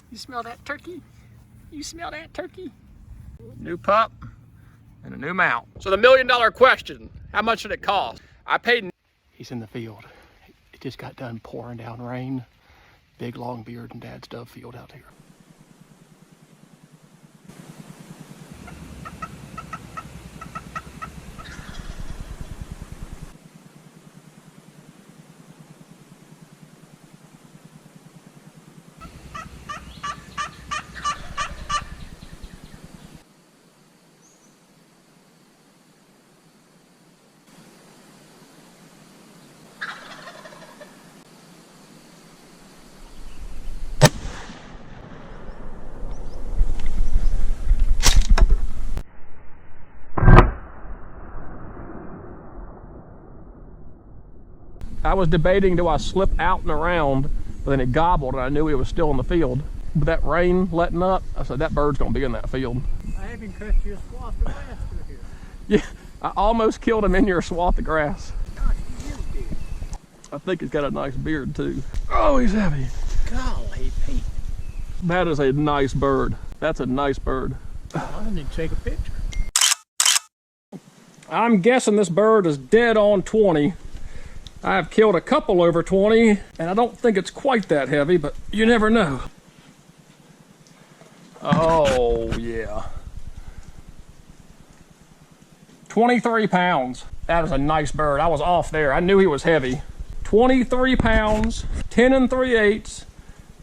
You smell that turkey? You smell that turkey? New pup and a new mount. So the $1 million question, how much did it cost? I paid. He's in the field. It just got done pouring down rain. Big long beard and Dad's dove field out here. I was debating, do I slip out and around, but then it gobbled and I knew he was still in the field. With that rain letting up, I said, that bird's gonna be in that field. I haven't cut you a swath of grass through here. Yeah, I almost killed him in your swath of grass. Gosh, you really did. I think he's got a nice beard too. Oh, he's heavy. Golly, Pete. That is a nice bird. That's a nice bird. I need to take a picture. I'm guessing this bird is dead on 20. I've killed a couple over 20, and I don't think it's quite that heavy, but you never know. Oh, yeah. 23 pounds. That is a nice bird. I was off there. I knew he was heavy. 23 pounds, 10 3/8,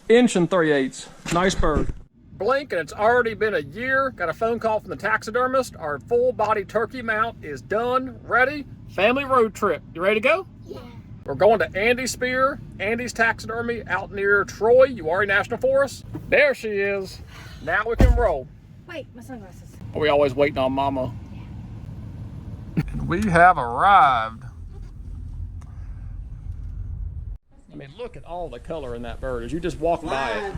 inch 3/8. Nice bird. Blink, and it's already been a year. Got a phone call from the taxidermist. Our full body turkey mount is done, ready. Family road trip. You ready to go? Yeah. We're going to Andy Speer, Andy's Taxidermy out near Troy, Uwharrie National Forest. There she is. Now we can roll. Wait, my sunglasses. Are we always waiting on Mama? And we have arrived. I mean, look at all the color in that bird as you just walk by it.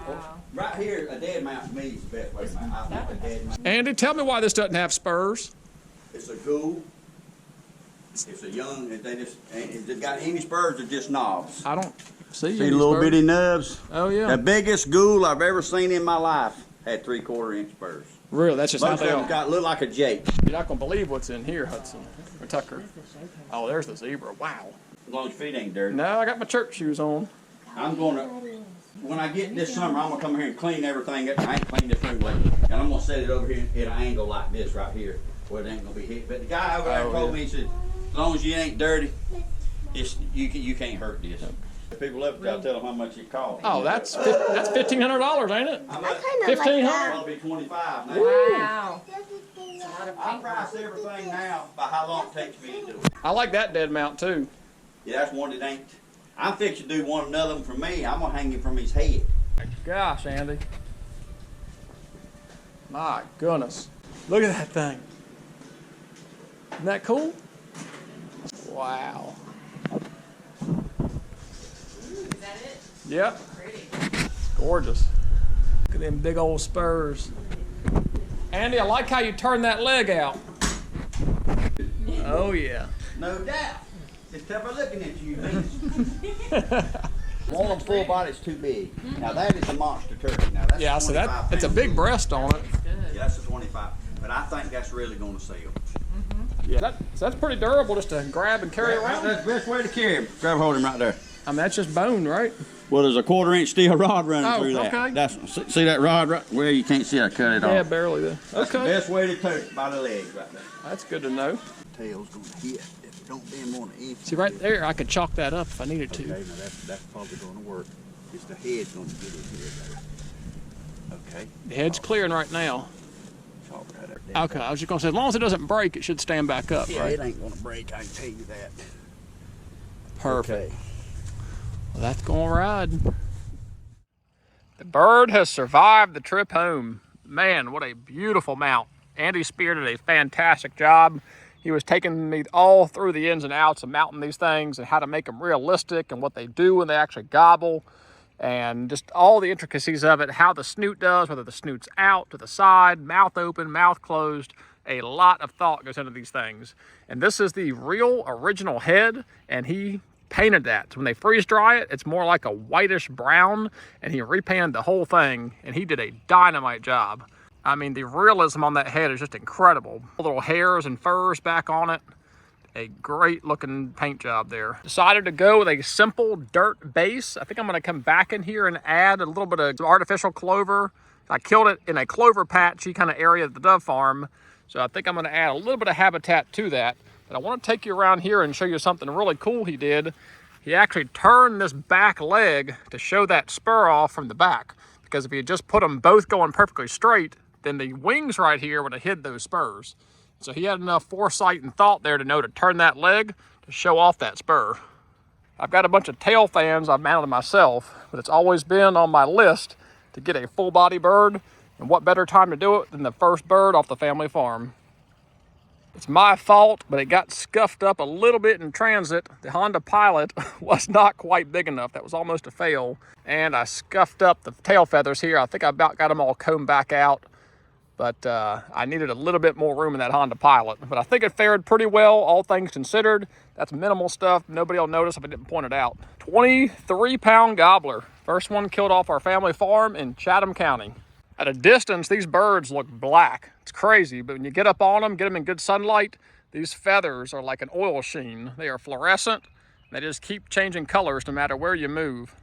Right here, a dead mount to me is the best way to mount. I think a dead mount. Andy, tell me why this doesn't have spurs. It's a ghoul. It's a young, if they've got any spurs, they're just knobs. I don't see See any the little spurs. bitty nubs? Oh, yeah. The biggest ghoul I've ever seen in my life had 3/4 inch spurs. Really, that's just how Most they of them are. got look like a jake. You're not going to believe what's in here, Hudson or Tucker. Oh, there's the zebra. Wow. As long as your feet ain't dirty. No, I got my church shoes on. I'm gonna, when I get this summer, I'm gonna come here and clean everything up. I ain't cleaned this room lately. And I'm gonna set it over here at an angle like this right here, where it ain't gonna be hit. But the guy over there told me, he said, as long as you ain't dirty, you can't hurt this. If people ever tell them how much it costs. Oh, that's $1,500, ain't it? How much? $1,500. It'll be 25 now. Wow. I price everything now by how long it takes me to do it. I like that dead mount too. Yeah, that's one that ain't. I'm fixing to do another one for me. I'm gonna hang him from his head. Gosh, Andy. My goodness. Look at that thing. Isn't that cool? Wow. Is that it? Yep. Pretty. Gorgeous. Look at them big old spurs. Andy, I like how you turn that leg out. Oh, yeah. No doubt. Just kept looking at you. One of them full body's too big. Now that is a monster turkey. Now that's Yeah, so that 25 it's a pounds. big breast on it. Yeah, that's a 25. But I think that's really gonna sell. Yeah, that's pretty durable just to grab and carry around. That's the best way to carry him. Grab hold of him right there. I mean, that's just bone, right? Well, there's a 1/4 inch steel rod running through that. Okay. That's see that rod right? Well, you can't see I cut it Yeah, off. barely there. That's the Okay. best way to touch it by the legs right there. That's good to know. Tail's gonna hit if it don't bend more than an inch. See, right there, I could chalk that up if I needed to. Okay, now that's probably gonna work. It's the head's gonna get it here there. Okay. The head's clearing right now. Chalk right up there. Okay, I was just gonna say, as long as it doesn't break, it should stand back up, Yeah, right? it ain't gonna break, I can tell you that. Perfect. Okay. Well, that's gonna ride. The bird has survived the trip home. Man, what a beautiful mount. Andy Speer did a fantastic job. He was taking me all through the ins and outs of mounting these things and how to make them realistic and what they do when they actually gobble and just all the intricacies of it, how the snoot does, whether the snoot's out to the side, mouth open, mouth closed. A lot of thought goes into these things. And this is the real original head, and he painted that. So when they freeze dry it, it's more like a whitish brown, and he repainted the whole thing, and he did a dynamite job. I mean, the realism on that head is just incredible. Little hairs and furs back on it. A great looking paint job there. Decided to go with a simple dirt base. I think I'm gonna come back in here and add a little bit of artificial clover. I killed it in a clover patchy kind of area at the dove farm. So I think I'm gonna add a little bit of habitat to that. But I wanna take you around here and show you something really cool he did. He actually turned this back leg to show that spur off from the back. Because if he had just put them both going perfectly straight, then the wings right here would have hid those spurs. So he had enough foresight and thought there to know to turn that leg to show off that spur. I've got a bunch of tail fans I've mounted myself, but it's always been on my list to get a full body bird. And what better time to do it than the first bird off the family farm. It's my fault, but it got scuffed up a little bit in transit. The Honda Pilot was not quite big enough. That was almost a fail. And I scuffed up the tail feathers here. I think I about got them all combed back out. But I needed a little bit more room in that Honda Pilot. But I think it fared pretty well, all things considered. That's minimal stuff. Nobody will notice if I didn't point it out. 23-pound gobbler. First one killed off our family farm in Chatham County. At a distance, these birds look black. It's crazy, but when you get up on them, get them in good sunlight, these feathers are like an oil sheen. They are fluorescent. They just keep changing colors no matter where you move.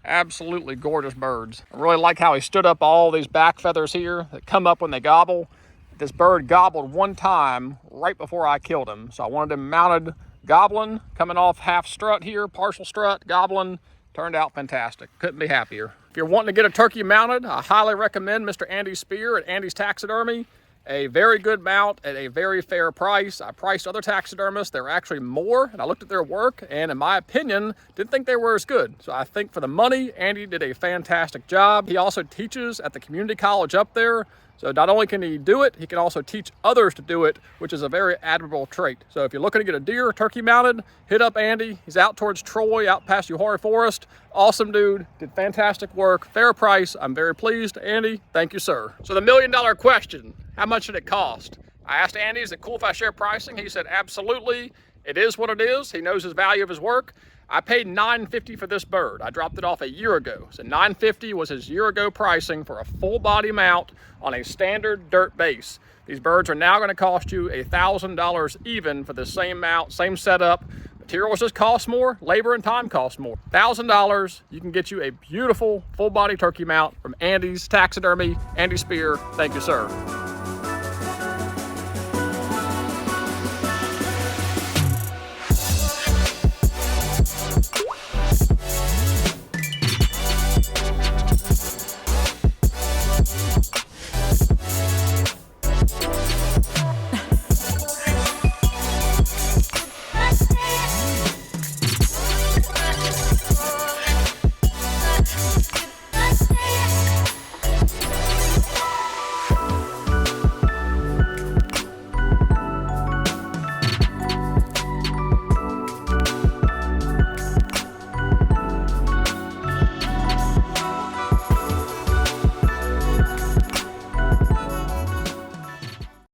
Absolutely gorgeous birds. I really like how he stood up all these back feathers here that come up when they gobble. This bird gobbled one time right before I killed him. So I wanted him mounted gobbling, coming off half strut here, partial strut, gobbling. Turned out fantastic. Couldn't be happier. If you're wanting to get a turkey mounted, I highly recommend Mr. Andy Speer at Andy's Taxidermy. A very good mount at a very fair price. I priced other taxidermists. They were actually more, and I looked at their work, and in my opinion, didn't think they were as good. So I think for the money, Andy did a fantastic job. He also teaches at the community college up there. So not only can he do it, he can also teach others to do it, which is a very admirable trait. So if you're looking to get a deer turkey mounted, hit up Andy. He's out towards Troy, out past Uhari Forest. Awesome dude, did fantastic work, fair price. I'm very pleased. Andy, thank you, sir. So the $1 million question, how much did it cost? I asked Andy, is it cool if I share pricing? He said, absolutely. It is what it is. He knows his value of his work. I paid $950 for this bird. I dropped it off a year ago. So $950 was his year ago pricing for a full body mount on a standard dirt base. These birds are now gonna cost you $1,000 even for the same mount, same setup. Materials just cost more, labor and time cost more. $1,000, you can get you a beautiful full body turkey mount from Andy's Taxidermy, Andy Speer. Thank you, sir.